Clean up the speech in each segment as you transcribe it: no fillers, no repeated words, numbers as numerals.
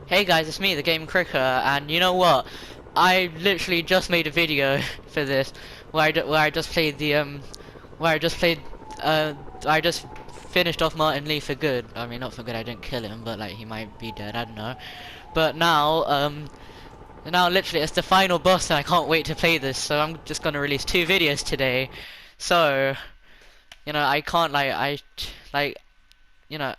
Hey guys, it's me, the Game Cricker, and you know what? I literally just made a video for this where I just played the where I just played I just finished off Martin Lee for good. I mean, not for good. I didn't kill him, but like he might be dead. I don't know. But now literally it's the final boss, and I can't wait to play this. So I'm just gonna release 2 videos today. So I can't like you know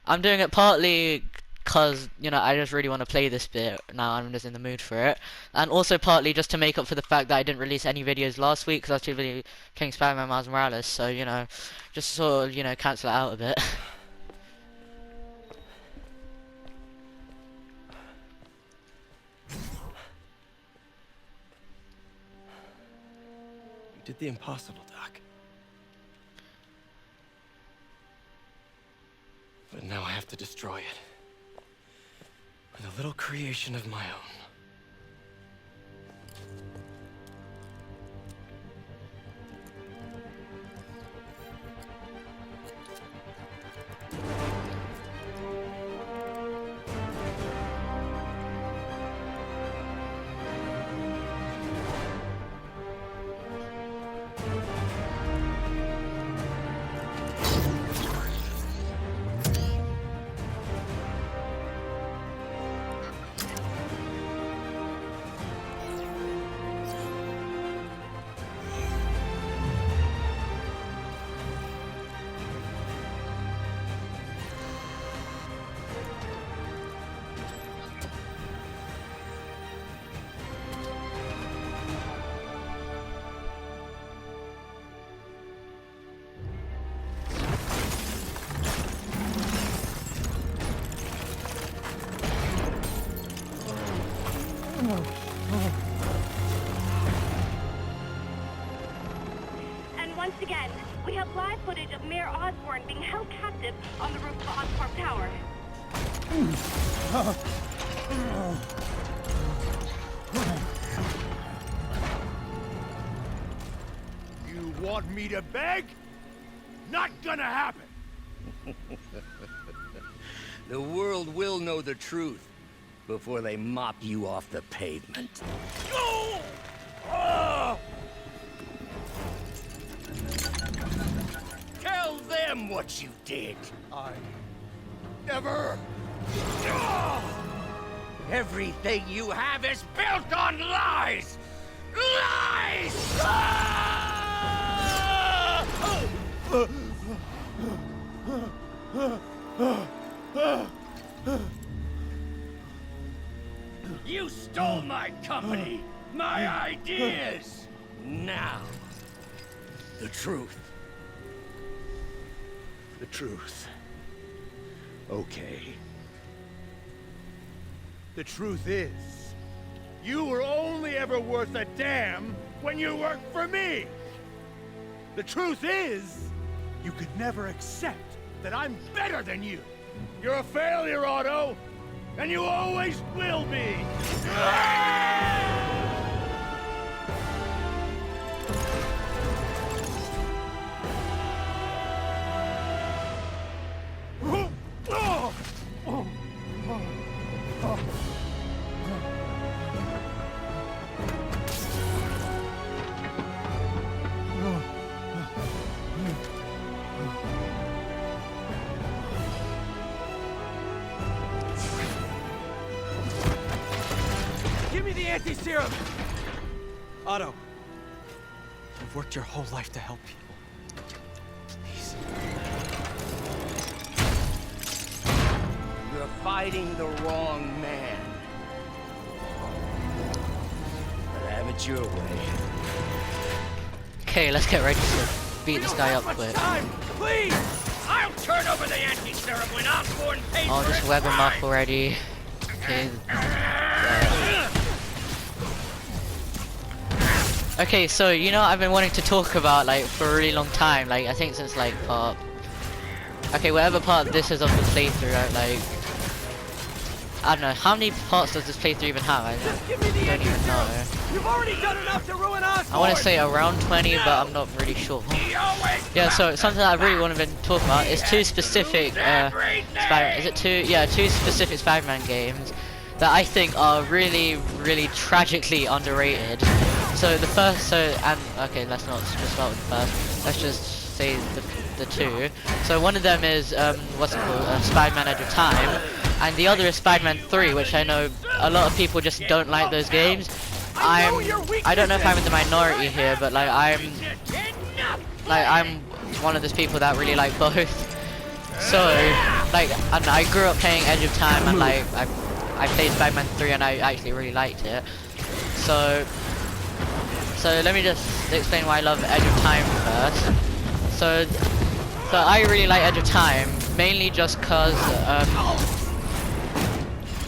I'm doing it partly because I just really want to play this bit now. I'm just in the mood for it, and also partly just to make up for the fact that I didn't release any videos last week because I was too busy playing Spider-Man Miles Morales. So just sort of cancel it out a bit. You did the impossible, Doc. But now I have to destroy it. With a little creation of my own. And once again, we have live footage of Mayor Osborn being held captive on the roof of Oscorp Tower. You want me to beg? Not gonna happen! The world will know the truth before they mop you off the pavement. No! Ah! Tell them what you did. I never... Ah! Everything you have is built on lies! Lies! Ah! You stole my company, my ideas! Now, the truth. The truth. Okay. The truth is, you were only ever worth a damn when you worked for me! The truth is, you could never accept that I'm better than you! You're a failure, Otto! And you always will be! Give me the anti-serum! Otto, you've worked your whole life to help people. Please. You're fighting the wrong man. But have it your way. Okay, let's get ready to beat this guy up quick. Time, please! I'll turn over the anti-serum when Osborn pays I'll for just his web him up crime. already. Okay. Okay, so I've been wanting to talk about for a really long time, I think since part, okay, whatever part this is of the playthrough, right? I don't know, how many parts does this playthrough even have? I Give me the don't even know. You've already done enough to ruin us! I want to say around 20, but I'm not really sure. Yeah, so something that I really want to been talking about is two specific Spider-Man. Is it two? Yeah, two specific Spider-Man games that I think are really, really tragically underrated. So the first, okay, let's not just start with the first. Let's just say the two. So one of them is what's it called? Spider-Man Edge of Time, and the other is Spider-Man 3, which I know a lot of people just don't like those games. I don't know if I'm in the minority here, but like I'm one of those people that really like both. So like, and I grew up playing Edge of Time, and like I played Spider-Man 3 and I actually really liked it. So let me just explain why I love Edge of Time first. So I really like Edge of Time, mainly just cause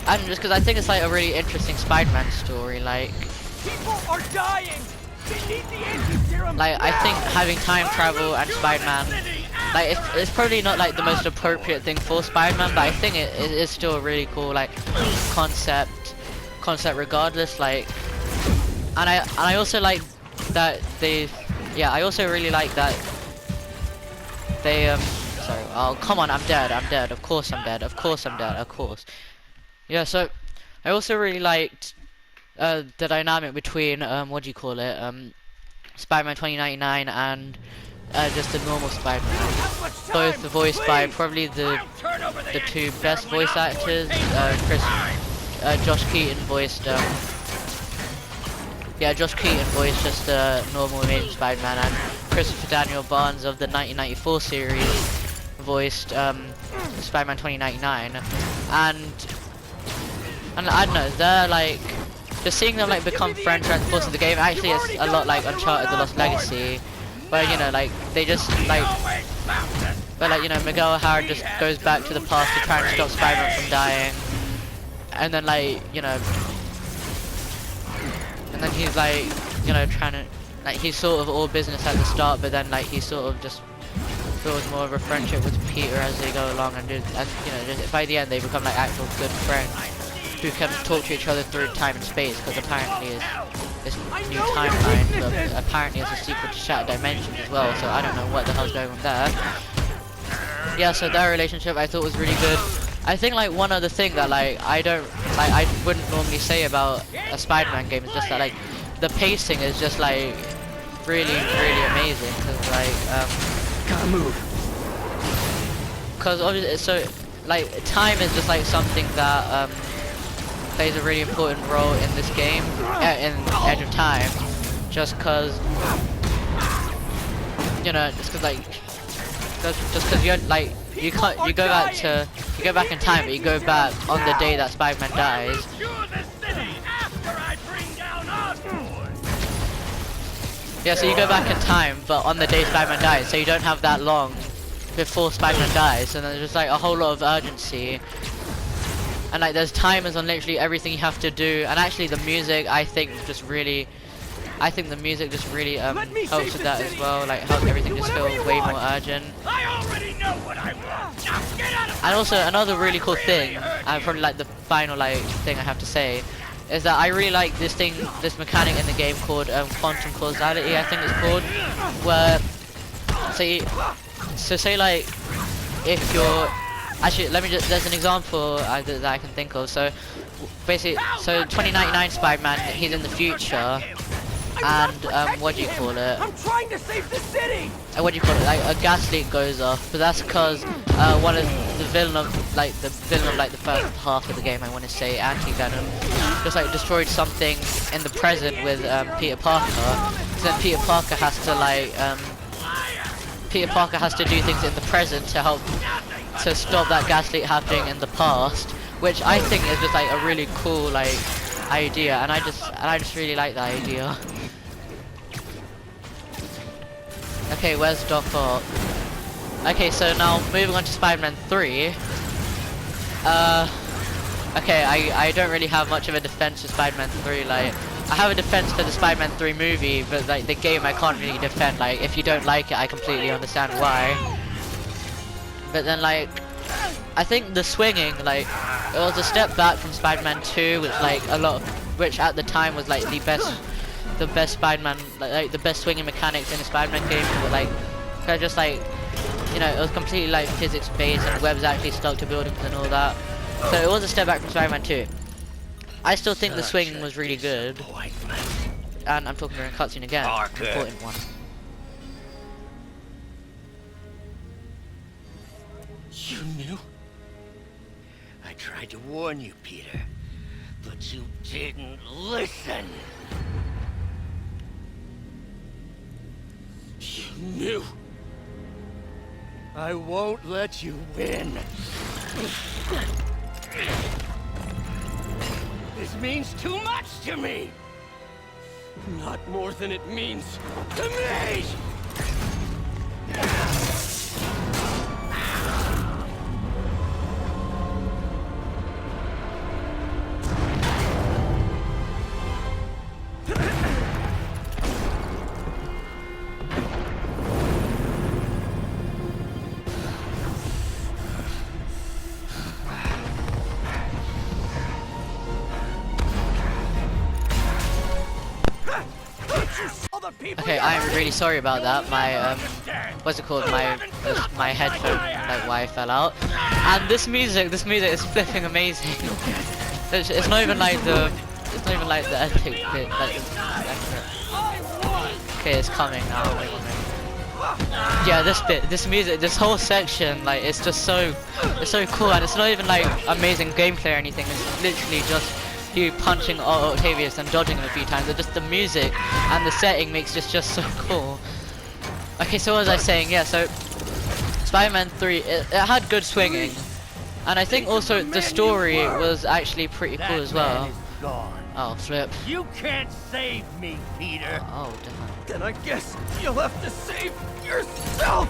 and just cause I think it's like a really interesting Spider-Man story. Like, People are dying. They need the anti-serum. like I think having time travel and Spider-Man, like it's probably not like the most appropriate thing for Spider-Man, but I think it is still a really cool like concept regardless. Like, and I also like that I also really like that they sorry, oh come on, I'm dead, of course I'm dead, of course. Yeah, so I also really liked the dynamic between what do you call it, Spider-Man 2099 and just the normal Spider-Man. Both voiced by probably the two best voice actors. Josh Keaton voiced Josh Keaton voiced just the normal Amazing Spider-Man, and Christopher Daniel Barnes of the 1994 series voiced Spider-Man 2099. And I don't know, they're like, just seeing them like become friends throughout the course of the game actually is a lot like Uncharted: The Lost Legacy, where you know like they just like, but like you know Miguel O'Hara just goes back to the past to try and stop Spider-Man from dying, and then like you know, and then he's like you know trying to like he's sort of all business at the start, but then like he sort of just builds more of a friendship with Peter as they go along, and you know just by the end they become like actual good friends who can talk to each other through time and space, because apparently this new timeline, but apparently it's a sequel to Shattered Dimensions as well, so I don't know what the hell's going on there. Yeah, so their relationship I thought was really good. I think like one other thing that like I wouldn't normally say about a Spider-Man game is just that like the pacing is just like really amazing, because like Gotta move. because obviously so like time is just like something that plays a really important role in this game, in Edge of Time, just cause you know, just cause like, just cause you're like, you go back in time, but you go back on the day that Spider-Man dies. Yeah, so you go back in time, but on the day Spider-Man dies, so you don't have that long before Spider-Man dies, and there's just like a whole lot of urgency. And like there's timers on literally everything you have to do, and actually the music I think the music just really helps with that as well, like helps everything just feel way more urgent. I already know what I want. Now get out of And also another really cool thing, and probably like the final like thing I have to say, is that I really like this mechanic in the game called quantum causality, I think it's called, where say like if you're actually, let me just, there's an example that I can think of. So basically, so 2099 Spider-Man, he's in the future, and what do you call it? I'm trying to save the city. What do you call it? Like a gas leak goes off, but that's because one of the villain of the first half of the game, I want to say, Anti-Venom, just like destroyed something in the present with Peter Parker. So then Peter Parker has to do things in the present to stop that gas leak happening in the past, which I think is just like a really cool like idea, and I just really like that idea. Okay, where's Doc Ock? Okay, so now moving on to Spider-Man 3. Okay, I don't really have much of a defense for Spider-Man 3. Like, I have a defense for the Spider-Man 3 movie, but like the game I can't really defend. Like, if you don't like it, I completely understand why. But then like, I think the swinging, like, it was a step back from Spider-Man 2, which at the time was like the best Spider-Man, like the best swinging mechanics in a Spider-Man game. But like, they're just like, you know, it was completely like physics based, and webs actually stuck to buildings and all that. So it was a step back from Spider-Man 2. I still think the Such swing a was really good. disappointment. And I'm talking during cutscene again. Parker. Important one. You knew? I tried to warn you, Peter, but you didn't listen. You knew. I won't let you win. This means too much to me. Not more than it means. To me! Okay, I'm really sorry about that. My what's it called? My headphone, like wire fell out. And this music is flipping amazing. It's not even like the epic bit. Like okay, it's coming now. Wait a minute. Yeah, this music, this whole section, like it's so cool, and it's not even like amazing gameplay or anything. It's literally just you punching Octavius and dodging him a few times. But just the music and the setting makes this just so cool. Okay, so what was I saying? Yeah, so Spider-Man 3, it had good swinging, and I think also the story was actually pretty cool as well. Man is gone. Oh, flip. You can't save me, Peter. Oh, damn. Then I guess you'll have to save yourself.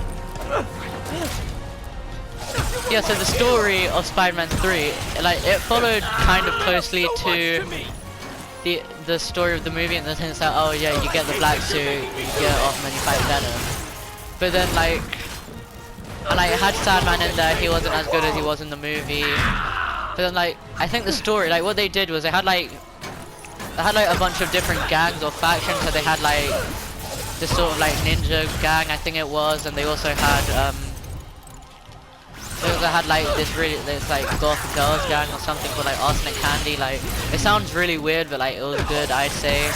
Yeah, so the story of Spider-Man 3, like it followed kind of closely to the story of the movie, in the sense that, oh yeah, you get the black suit, you get it off, and then you fight Venom. But then like it had Sandman in there. He wasn't as good as he was in the movie. But then like I think the story, like what they did was they had like a bunch of different gangs or factions. So they had like this sort of like ninja gang, I think it was, and they also had like this like goth girls gang or something called like Arsenic Candy. Like it sounds really weird, but like it was good, I'd say.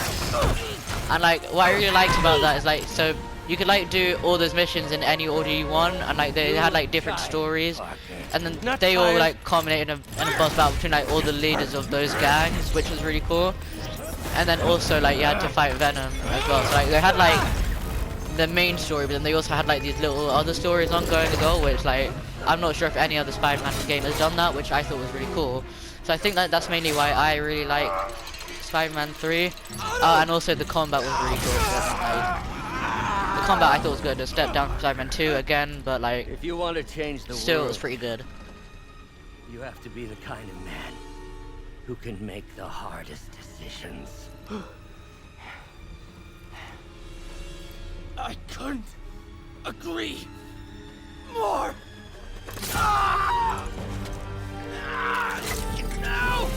And like what I really liked about that is like, so you could like do all those missions in any order you want, and like they had like different stories, and then they all like culminated in a boss battle between like all the leaders of those gangs, which was really cool. And then also like you had to fight Venom as well. So like they had like the main story, but then they also had like these little other stories ongoing as well, which like I'm not sure if any other Spider-Man game has done that, which I thought was really cool. So I think that that's mainly why I really like Spider-Man 3. And also the combat was really good. The combat I thought was good. A step down from Spider-Man 2 again, but like If you want to change the still it world, was pretty good. you have to be the kind of man who can make the hardest decisions. I couldn't agree more. No!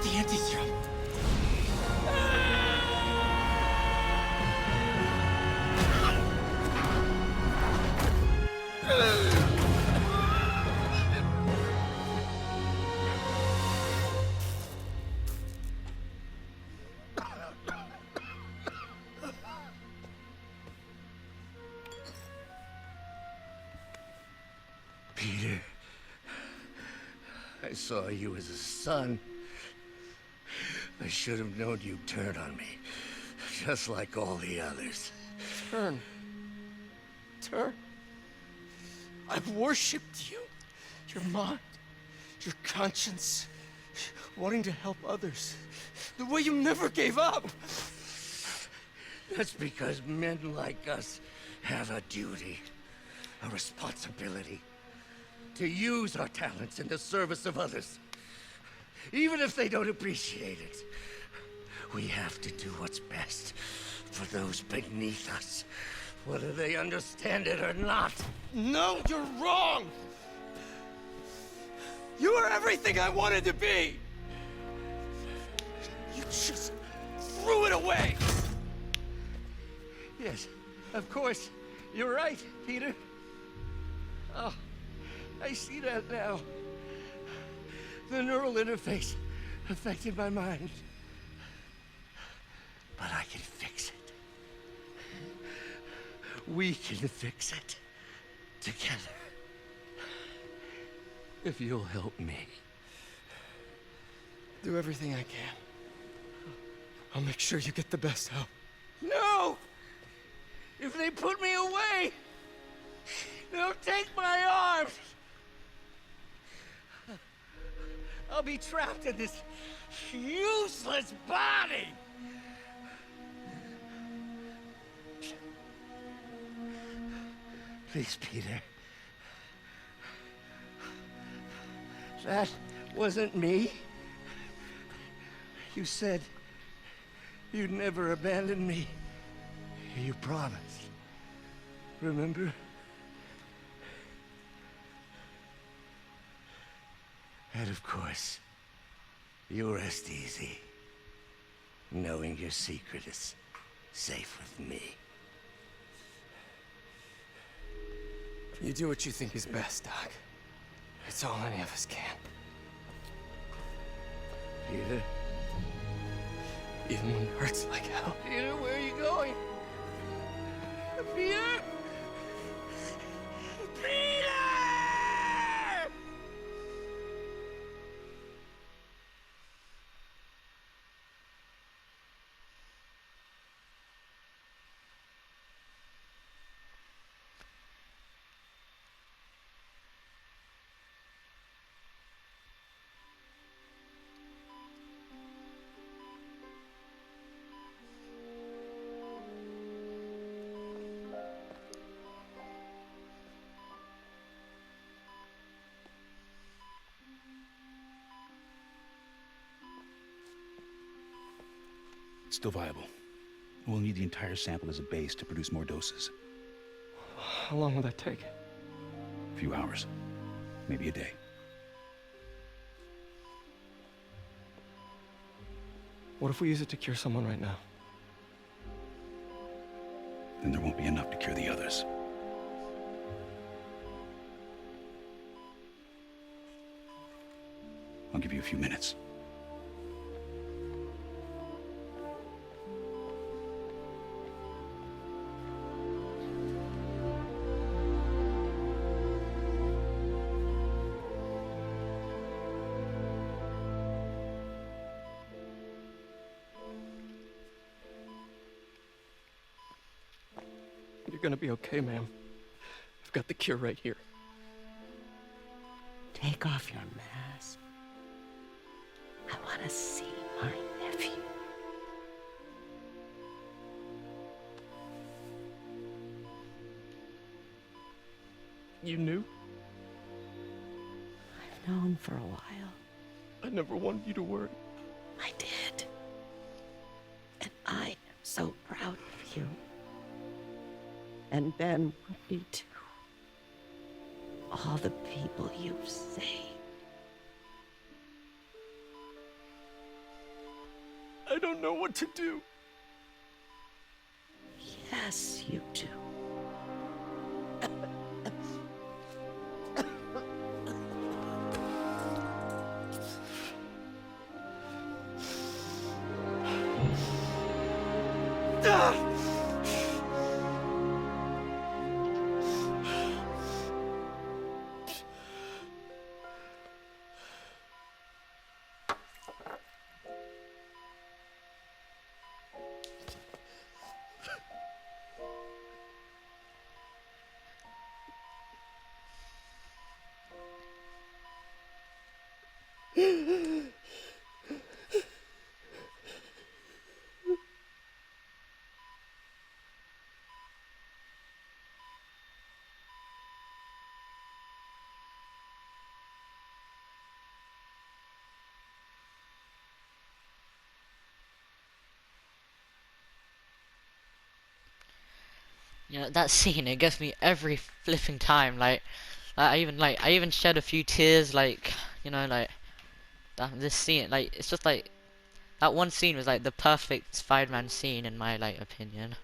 The anti-serum. Peter, I saw you as a son. I should have known you'd turn on me, just like all the others. Turn. I've worshipped you. Your mind, your conscience, wanting to help others. The way you never gave up. That's because men like us have a duty, a responsibility, to use our talents in the service of others. Even if they don't appreciate it, we have to do what's best for those beneath us, whether they understand it or not. No, you're wrong. You are everything I wanted to be. You threw it away. Yes, of course. You're right, Peter. Oh, I see that now. The neural interface affected my mind. But I can fix it. We can fix it. Together. If you'll help me. Do everything I can. I'll make sure you get the best help. No! If they put me away, they'll take my arms. I'll be trapped in this useless body. Please, Peter. That wasn't me. You said you'd never abandon me. You promised. Remember? And of course, you rest easy, knowing your secret is safe with me. You do what you think is best, Doc. It's all any of us can. Peter? Even when it hurts like hell. Peter, where are you going? Peter? Peter! It's still viable. We'll need the entire sample as a base to produce more doses. How long will that take? A few hours. Maybe a day. What if we use it to cure someone right now? Then there won't be enough to cure the others. I'll give you a few minutes. You're gonna be okay, ma'am. I've got the cure right here. Take off your mask. I want to see my nephew. You knew? I've known for a while. I never wanted you to worry. I did. And I am so proud of you. And Ben would be too. All the people you've saved. I don't know what to do. Yes, you do. You know, that scene, it gets me every flipping time. I even shed a few tears. You know, this scene. It's just like that one scene was like the perfect Spider-Man scene in my opinion.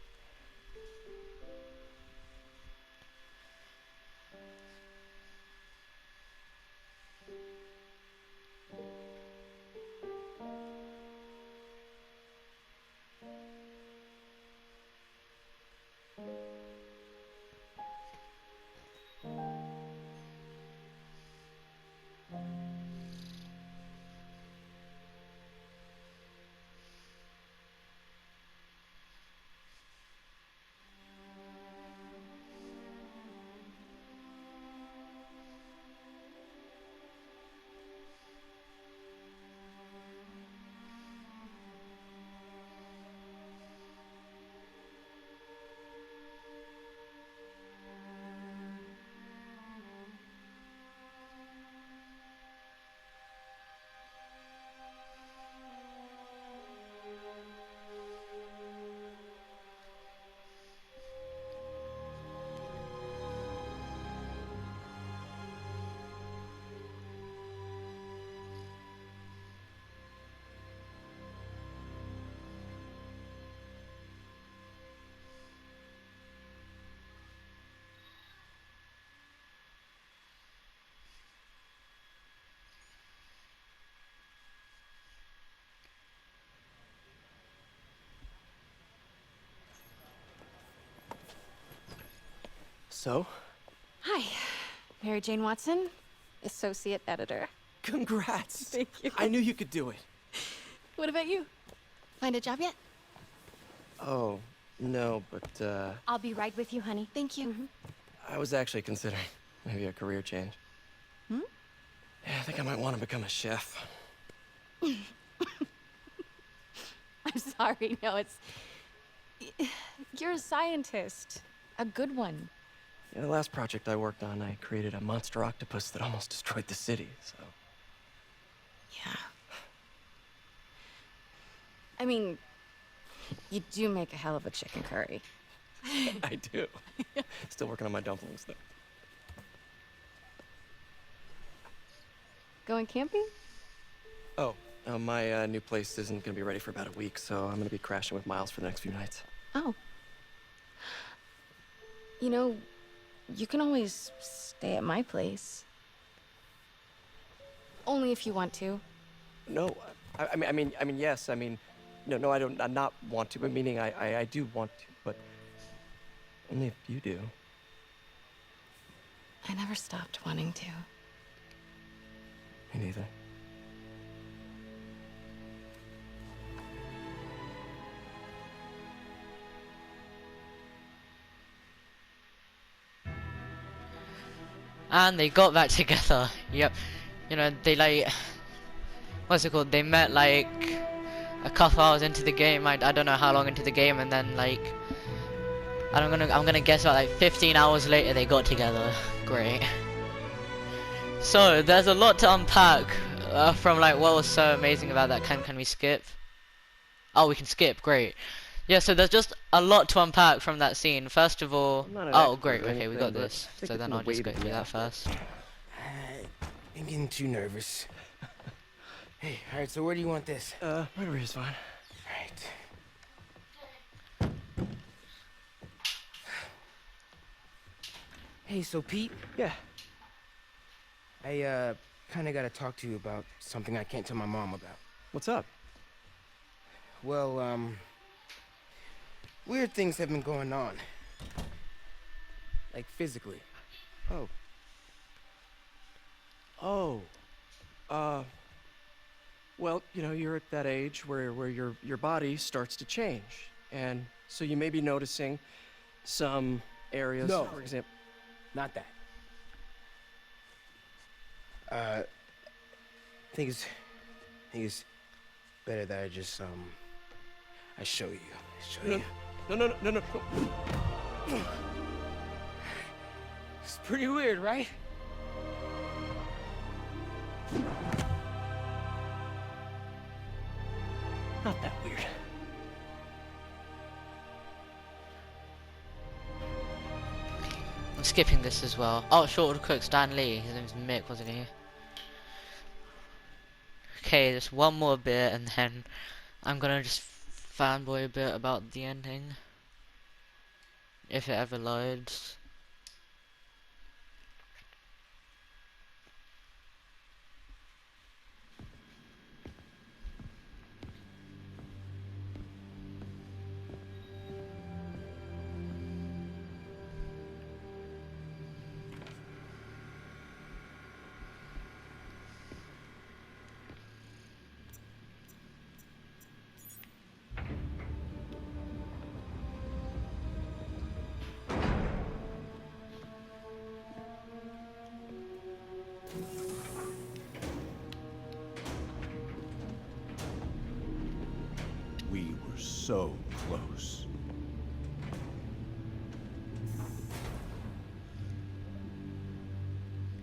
So, Hi, Mary Jane Watson, associate editor. congrats. Thank you. I knew you could do it. What about you? Find a job yet? Oh, no, but, I'll be right with you, honey. Thank you. I was actually considering maybe a career change. Hmm? Yeah, I think I might want to become a chef. I'm sorry. No, it's... You're a scientist. A good one. Yeah, the last project I worked on, I created a monster octopus that almost destroyed the city, so... Yeah. I mean, you do make a hell of a chicken curry. I do. Still working on my dumplings, though. Going camping? Oh, my new place isn't gonna be ready for about a week, so I'm gonna be crashing with Miles for the next few nights. Oh. You know, you can always stay at my place. Only if you want to. No, I mean, yes, I mean, no, I don't, I not want to, but meaning I do want to, but only if you do. I never stopped wanting to. Me neither. And they got back together. Yep. You know, they like, what's it called? They met like a couple hours into the game. I don't know how long into the game, and then like, I'm gonna guess about like 15 hours later they got together. Great. So there's a lot to unpack from like what was so amazing about that. Can we skip? Oh, we can skip. Great. Yeah, so there's just a lot to unpack from that scene. First of all, I'm not an oh expert great, or okay, we got anything, but this. I think So it's then in the I'll just weight go of through the that first. I'm getting too nervous. Hey, alright, so where do you want this? Right over here's fine. Alright. Hey, so Pete, Yeah. I kinda gotta talk to you about something I can't tell my mom about. What's up? Well, weird things have been going on. Like physically. Oh. Oh. Well, you know, you're at that age where your body starts to change, and so you may be noticing some areas, No. for example. Not that. I think it's better that I just, I show you. No. It's pretty weird, right? Not that weird. I'm skipping this as well. Oh, short quick, Stan Lee. His name's Mick, wasn't he? Okay, just one more bit, and then I'm gonna just fanboy a bit about the ending, if it ever loads. We were so close.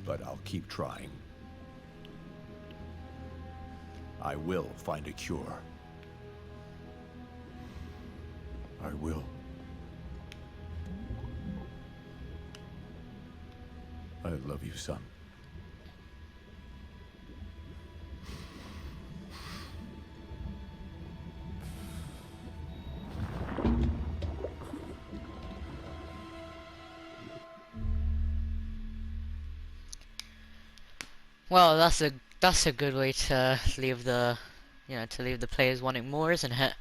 But I'll keep trying. I will find a cure. I will. I love you, son. Well, that's a good way to leave the, you know, to leave the players wanting more, isn't it?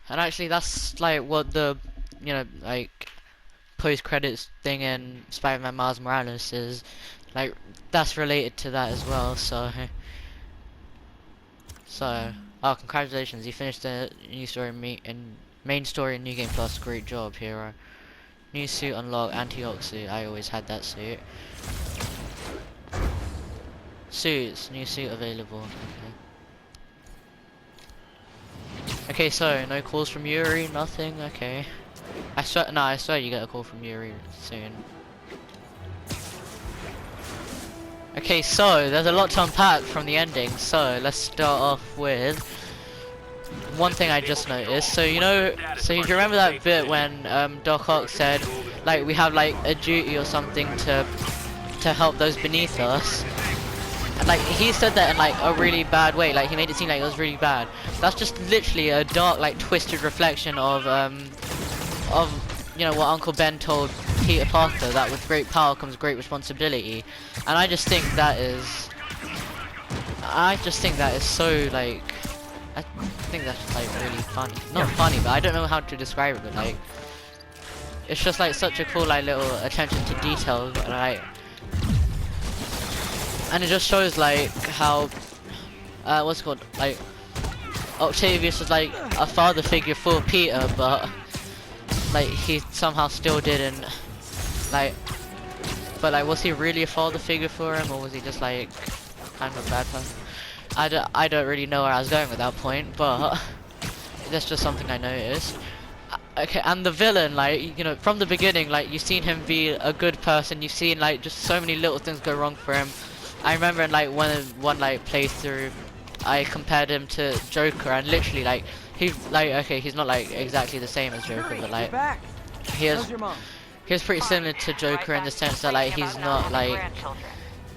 And actually, that's like what the, you know, like post-credits thing in Spider-Man Miles Morales is like that's related to that as well. So oh, congratulations, you finished the new story and main story in New Game Plus. Great job, hero. New suit unlocked, anti-Hulk suit. I always had that suit. Suits, new suit available. Okay, so no calls from Yuri, nothing. Okay. I swear you get a call from Yuri soon. Okay, so there's a lot to unpack from the ending. So let's start off with one thing I just noticed. So you know, so you remember that bit when Doc Ock said, like, we have like a duty or something to help those beneath us. And like he said that in like a really bad way, like he made it seem like it was really bad. That's just literally a dark, like twisted reflection of you know what Uncle Ben told Peter Parker, that with great power comes great responsibility. And I just think that is so like, I think that's like really funny. Not funny, but I don't know how to describe it, but like it's just like such a cool like little attention to detail, like. And it just shows like how what's it called, like Octavius was like a father figure for Peter, but like he somehow still didn't like, but like was he really a father figure for him, or was he just like kind of a bad person? I don't really know where I was going with that point, but that's just something I noticed. Okay, and the villain, like, you know, from the beginning, like you've seen him be a good person, you've seen like just so many little things go wrong for him. I remember in like one like playthrough, I compared him to Joker, and literally like okay, he's not like exactly the same as Joker, but like he is pretty similar to Joker in the sense that like he's not like,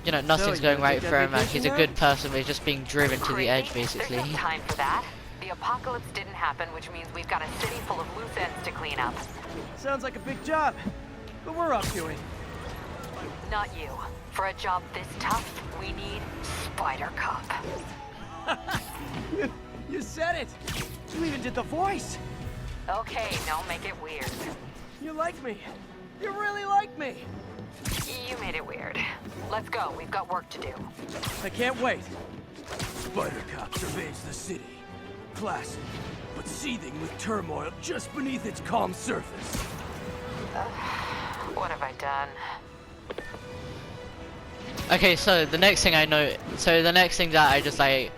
you know, nothing's going right for him, and he's a good person, but he's just being driven to the edge basically. Time for that. The apocalypse didn't happen, which means we've got a city full of loose ends to clean up. Sounds like a big job, but we're up to it. Not you. For a job this tough, we need Spider Cop. You said it! You even did the voice! Okay, don't make it weird. You like me. You really like me. You made it weird. Let's go, we've got work to do. I can't wait. Spider Cop surveys the city. Placid, but seething with turmoil just beneath its calm surface. What have I done? Okay, so the next thing that I just like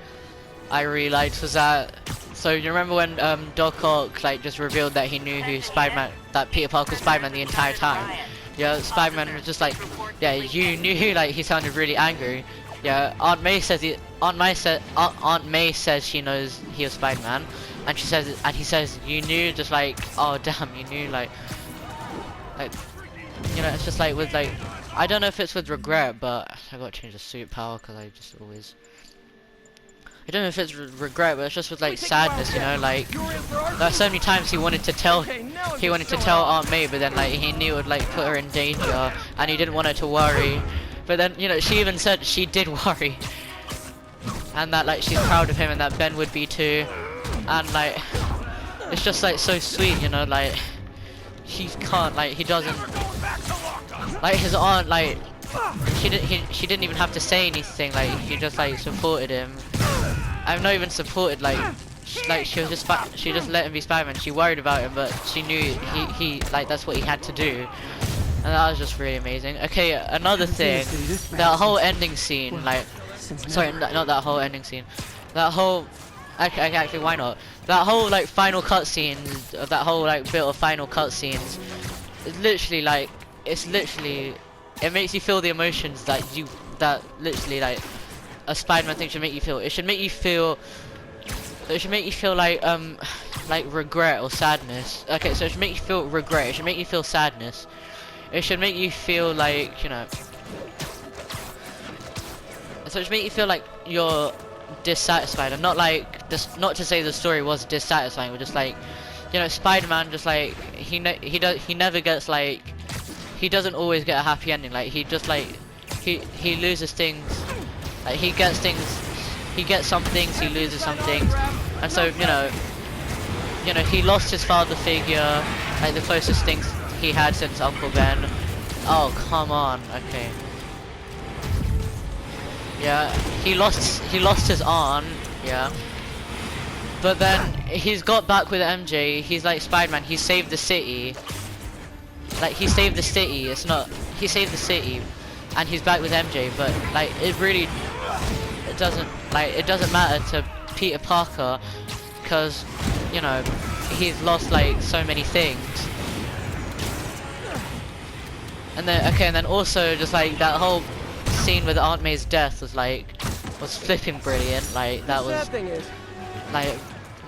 I realized was that, so you remember when Doc Ock like just revealed that he knew who Spider-Man, that Peter Parker was Spider-Man the entire time. Yeah, Spider-Man was just like, yeah, you knew, like he sounded really angry. Yeah, Aunt May says she knows he was Spider-Man, and he says you knew, just like, oh damn, you knew, like you know, it's just like with like, I don't know if it's with regret, but I gotta change the suit power because I just always, I don't know if it's regret, but it's just with like sadness, you know, like there's so many times he wanted to tell Aunt May, but then like he knew it would like put her in danger, and he didn't want her to worry. But then, you know, she even said she did worry, and that like she's proud of him, and that Ben would be too, and like it's just like so sweet, you know, like he can't, like he doesn't, like his aunt, like she didn't even have to say anything, like he just like supported him. I've not even supported, like she just let him be Spider-Man. She worried about him, but she knew he like that's what he had to do. And that was just really amazing. Okay, another thing, that whole ending scene, like, sorry, not that whole ending scene, that whole, actually, why not? That whole, like, final cutscene, that whole, like, bit of final cutscenes, it's literally, like, it makes you feel the emotions that literally, like, a Spider-Man thing should make you feel. It should make you feel like regret or sadness. Okay, so it should make you feel regret, it should make you feel sadness. It should make you feel like, you know, so it should make you feel like you're dissatisfied, and not like this, not to say the story was dissatisfying, but just like, you know, Spider-Man, just like he never gets, like, he doesn't always get a happy ending. Like he just like he loses things, like he gets some things, he loses some things, and so you know he lost his father figure, like the closest things he had since Uncle Ben. Oh, come on. Okay. Yeah, he lost his aunt, yeah. But then he's got back with MJ. He's like Spider-Man. He saved the city. Like he saved the city. It's not he saved the city, and he's back with MJ. But like it doesn't matter to Peter Parker, because you know he's lost like so many things. And then also just like that whole scene with Aunt May's death was flipping brilliant. Like that was like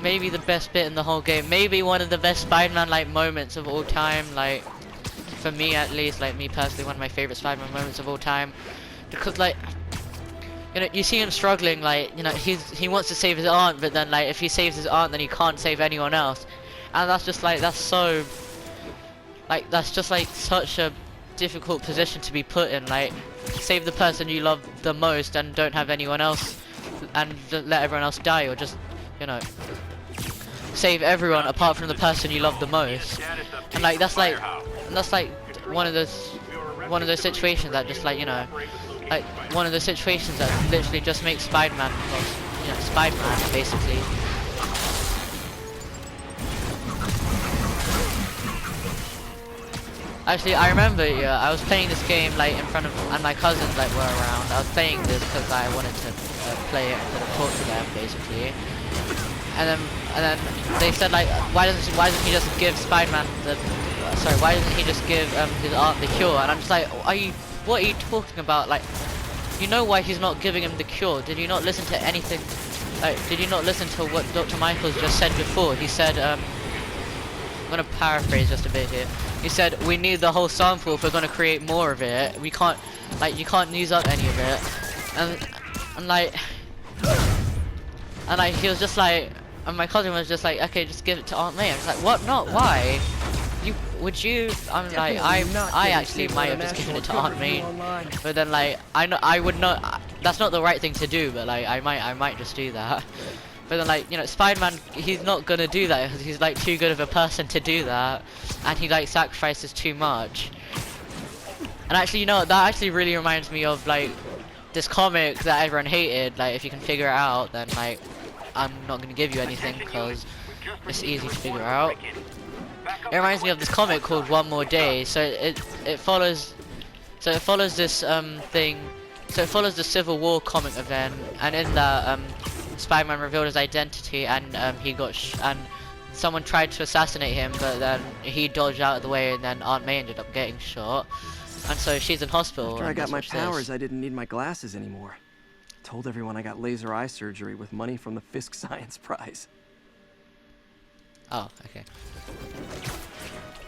maybe the best bit in the whole game. Maybe one of the best Spider-Man like moments of all time. Like for me at least, like me personally, one of my favorite Spider-Man moments of all time. Because like you know you see him struggling. Like you know he wants to save his aunt, but then like if he saves his aunt, then he can't save anyone else. And that's just like that's just like such a difficult position to be put in. Like save the person you love the most and don't have anyone else, and let everyone else die, or just you know save everyone apart from the person you love the most. And like that's like one of those situations that just like you know like one of those situations that literally just makes Spider-Man, well, you know, Spider-Man basically. Actually, I remember, yeah, I was playing this game like in front of, and my cousins like were around. I was playing this because I wanted to play it and talk to them basically. And then they said like, why doesn't he just give Spider-Man why doesn't he just give his aunt the cure? And I'm just like, what are you talking about? Like, you know why he's not giving him the cure? Did you not listen to anything? Like, did you not listen to what Dr. Michaels just said before? He said, I'm gonna paraphrase just a bit here. He said, we need the whole sample if we're gonna create more of it. We can't, like, you can't use up any of it. And like he was just like, and my cousin was just like, okay, just give it to Aunt May. I was like, what? Not why? I'm like, I actually might have just given it to Aunt May, but then like, I would not. That's not the right thing to do, but like, I might just do that. But then like, you know, Spider-Man, he's not gonna do that because he's like too good of a person to do that, and he like sacrifices too much. And actually, you know, that actually really reminds me of like this comic that everyone hated. Like, if you can figure it out, then like, I'm not gonna give you anything because it's easy to figure out. It reminds me of this comic called One More Day. So it follows this thing. So it follows the Civil War comic event, and in that Spider-Man revealed his identity, and he got and someone tried to assassinate him, but then he dodged out of the way, and then Aunt May ended up getting shot, and so she's in hospital. After I got my powers, I didn't need my glasses anymore. Told everyone I got laser eye surgery with money from the Fisk Science Prize. Oh, okay.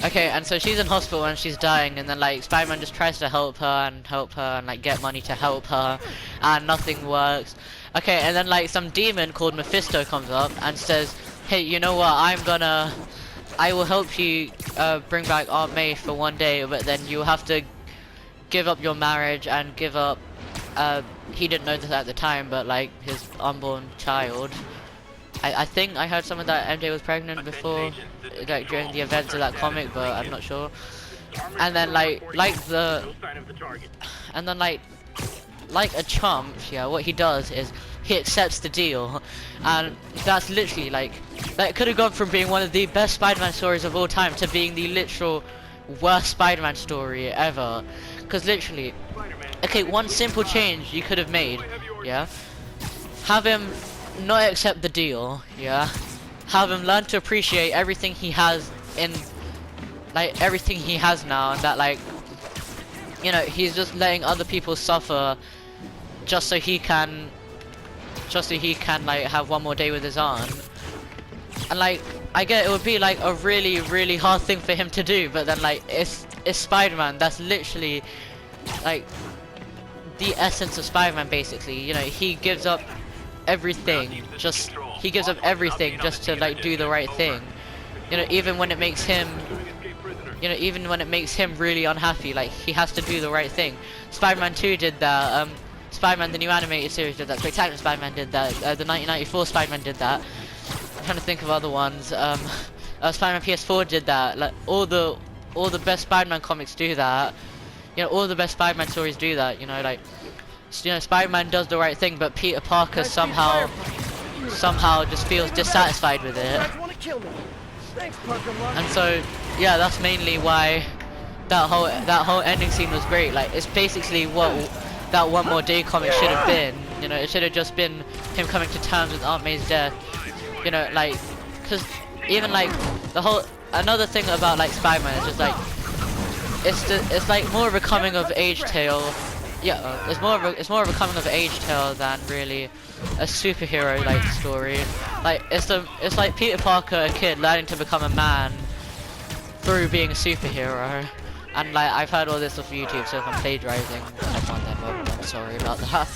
Okay, and so she's in hospital and she's dying, and then like Spider-Man just tries to help her and like get money to help her, and nothing works. Okay, and then like some demon called Mephisto comes up and says, hey, you know what, I will help you bring back Aunt May for one day, but then you have to give up your marriage and give up, he didn't know this at the time, but like his unborn child. I think I heard someone that MJ was pregnant before, like during the events of that comic, but I'm not sure. And then like a chump, yeah, what he does is he accepts the deal, and that's literally like, that could have gone from being one of the best Spider-Man stories of all time to being the literal worst Spider-Man story ever. Because literally, okay, one simple change you could have made, yeah, have him not accept the deal, yeah, have him learn to appreciate everything he has everything he has now, and that like, you know, he's just letting other people suffer just so he can like have one more day with his aunt. And like, I get it would be like a really, really hard thing for him to do, but then like, it's Spider-Man. That's literally like the essence of Spider-Man basically. You know, he gives up everything just to like do the right thing. You know, even when it makes him really unhappy, like he has to do the right thing. Spider-Man 2 did that, Spider-Man the new animated series did that, Spectacular Spider-Man did that, the 1994 Spider-Man did that. I'm trying to think of other ones. Spider-Man PS4 did that. Like all the all the best Spider-Man comics do that. You know, all the best Spider-Man stories do that. You know, like, you know, Spider-Man does the right thing, but Peter Parker somehow just feels dissatisfied with it. And so, yeah, that's mainly why that whole ending scene was great. Like, it's basically what that One More Day comic should have been. You know, it should have just been him coming to terms with Aunt May's death. You know, like, because even like the whole another thing about like Spider-Man is just like it's like more of a coming of age tale. Yeah, it's more of a coming of age tale than really a superhero like story. Like it's like Peter Parker, a kid, learning to become a man through being a superhero. And like I've heard all this off YouTube, so if I'm plagiarizing, I found that book. I'm sorry about that.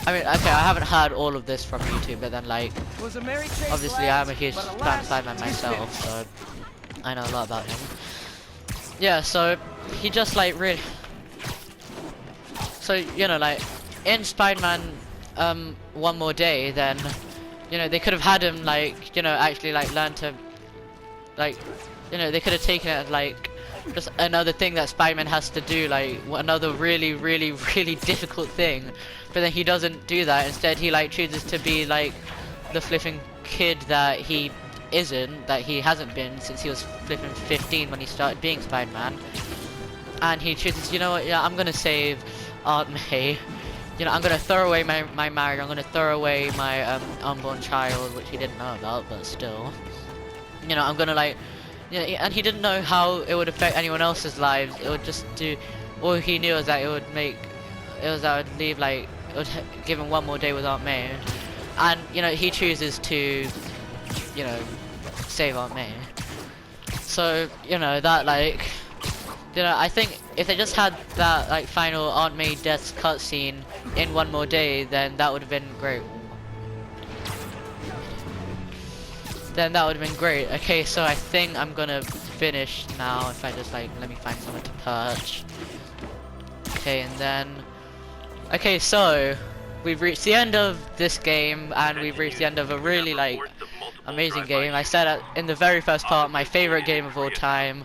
I mean, okay, I haven't heard all of this from YouTube, but then like obviously I'm a huge fan of Spider-Man myself, so I know a lot about him. Yeah, so he just like really. So you know, like in Spider-Man, One More Day, then you know they could have had him like you know actually like learn to like. You know, they could have taken it as like just another thing that Spider-Man has to do, like another really difficult thing. But then he doesn't do that. Instead, he like chooses to be like the flipping kid that he isn't, that he hasn't been since he was flipping 15 when he started being Spider-Man. And he chooses, you know what? Yeah, I'm gonna save Aunt May. You know, I'm gonna throw away my marriage. I'm gonna throw away my unborn child, which he didn't know about, but still. You know, I'm gonna like. Yeah, and he didn't know how it would affect anyone else's lives. It would just do. All he knew was that it would leave like it would give him one more day with Aunt May, and you know he chooses to, you know, save Aunt May. So you know that like, you know I think if they just had that like final Aunt May death cutscene in One More Day, then that would have been great. Then that would have been great. Okay, so I think I'm gonna finish now if I just like let me find somewhere to perch. Okay, and then okay, so we've reached the end of this game and we've reached the end of a really like amazing game. I said in the very first part, my favorite game of all time.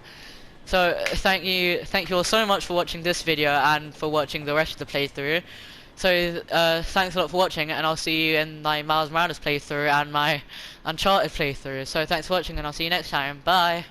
So thank you all so much for watching this video and for watching the rest of the playthrough. So thanks a lot for watching, and I'll see you in my Miles Morales playthrough and my Uncharted playthrough. So thanks for watching, and I'll see you next time. Bye.